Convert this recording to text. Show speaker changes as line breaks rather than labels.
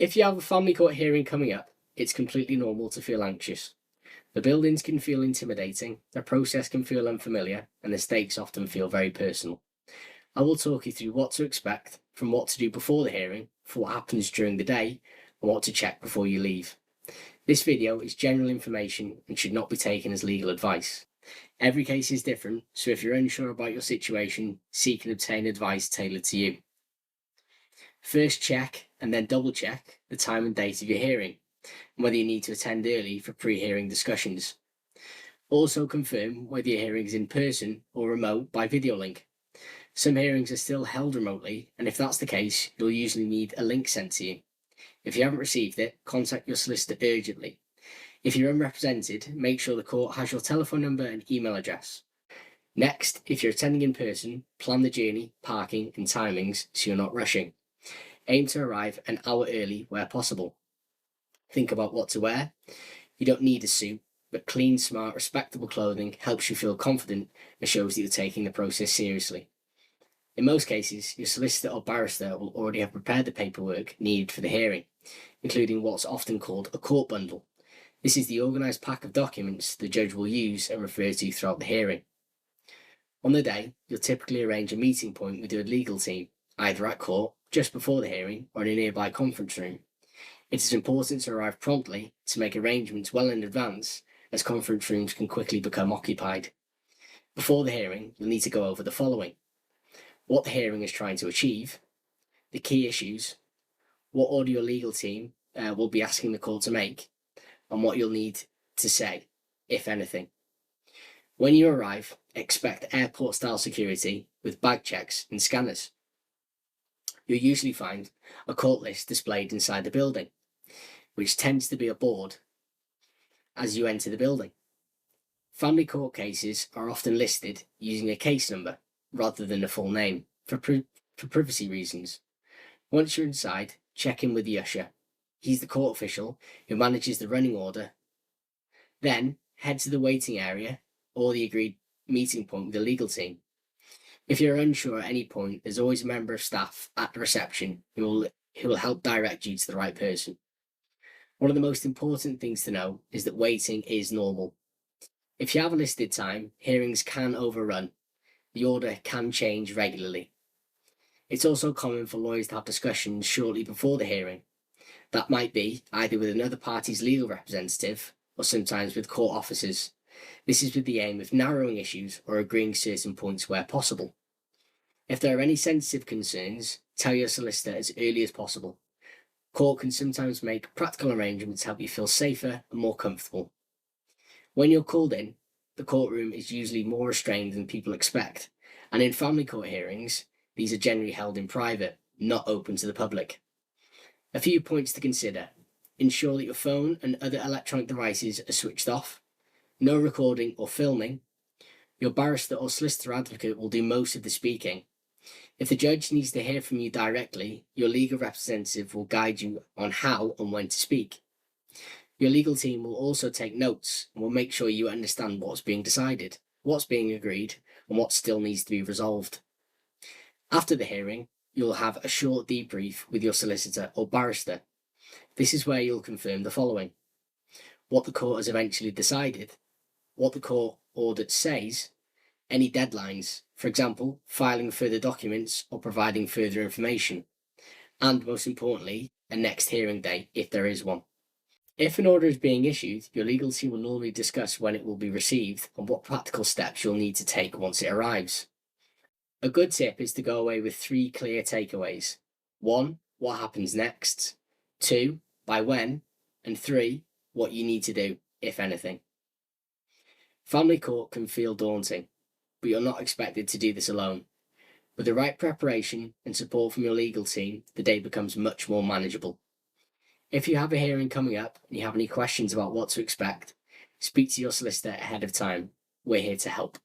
If you have a family court hearing coming up, it's completely normal to feel anxious. The buildings can feel intimidating, the process can feel unfamiliar, and the stakes often feel very personal. I will talk you through what to expect, from what to do before the hearing, for what happens during the day, and what to check before you leave. This video is general information and should not be taken as legal advice. Every case is different, so if you're unsure about your situation, seek and obtain advice tailored to you. First check and then double check the time and date of your hearing, and whether you need to attend early for pre-hearing discussions. Also confirm whether your hearing is in person or remote by video link. Some hearings are still held remotely, and if that's the case, you'll usually need a link sent to you. If you haven't received it, contact your solicitor urgently. If you're unrepresented, make sure the court has your telephone number and email address. Next, if you're attending in person, plan the journey, parking, and timings so you're not rushing. Aim to arrive an hour early where possible. Think about what to wear. You don't need a suit, but clean, smart, respectable clothing helps you feel confident and shows that you're taking the process seriously. In most cases, your solicitor or barrister will already have prepared the paperwork needed for the hearing, including what's often called a court bundle. This is the organised pack of documents the judge will use and refer to throughout the hearing. On the day, you'll typically arrange a meeting point with your legal team, either at court, just before the hearing, or in a nearby conference room. It is important to arrive promptly to make arrangements well in advance, as conference rooms can quickly become occupied. Before the hearing, you'll need to go over the following: what the hearing is trying to achieve, the key issues, what order your legal team will be asking the court to make, and what you'll need to say, if anything. When you arrive, expect airport-style security with bag checks and scanners. You'll usually find a court list displayed inside the building, which tends to be a board as you enter the building. Family court cases are often listed using a case number rather than a full name for privacy reasons. Once you're inside, check in with the usher. He's the court official who manages the running order. Then head to the waiting area or the agreed meeting point with the legal team. If you're unsure at any point, there's always a member of staff at the reception who will help direct you to the right person. One of the most important things to know is that waiting is normal. If you have a listed time, hearings can overrun. The order can change regularly. It's also common for lawyers to have discussions shortly before the hearing. That might be either with another party's legal representative or sometimes with court officers. This is with the aim of narrowing issues or agreeing certain points where possible. If there are any sensitive concerns, tell your solicitor as early as possible. Court can sometimes make practical arrangements to help you feel safer and more comfortable. When you're called in, the courtroom is usually more restrained than people expect, and in family court hearings, these are generally held in private, not open to the public. A few points to consider: ensure that your phone and other electronic devices are switched off. No recording or filming. Your barrister or solicitor advocate will do most of the speaking. If the judge needs to hear from you directly, your legal representative will guide you on how and when to speak. Your legal team will also take notes and will make sure you understand what's being decided, what's being agreed, and what still needs to be resolved. After the hearing, you'll have a short debrief with your solicitor or barrister. This is where you'll confirm the following: what the court has eventually decided, what the court order says, any deadlines, for example, filing further documents or providing further information, and most importantly, a next hearing date if there is one. If an order is being issued, your legal team will normally discuss when it will be received and what practical steps you'll need to take once it arrives. A good tip is to go away with 3 clear takeaways. 1. What happens next? 2. By when? And 3. What you need to do, if anything. Family court can feel daunting, but you're not expected to do this alone. With the right preparation and support from your legal team, the day becomes much more manageable. If you have a hearing coming up and you have any questions about what to expect, speak to your solicitor ahead of time. We're here to help.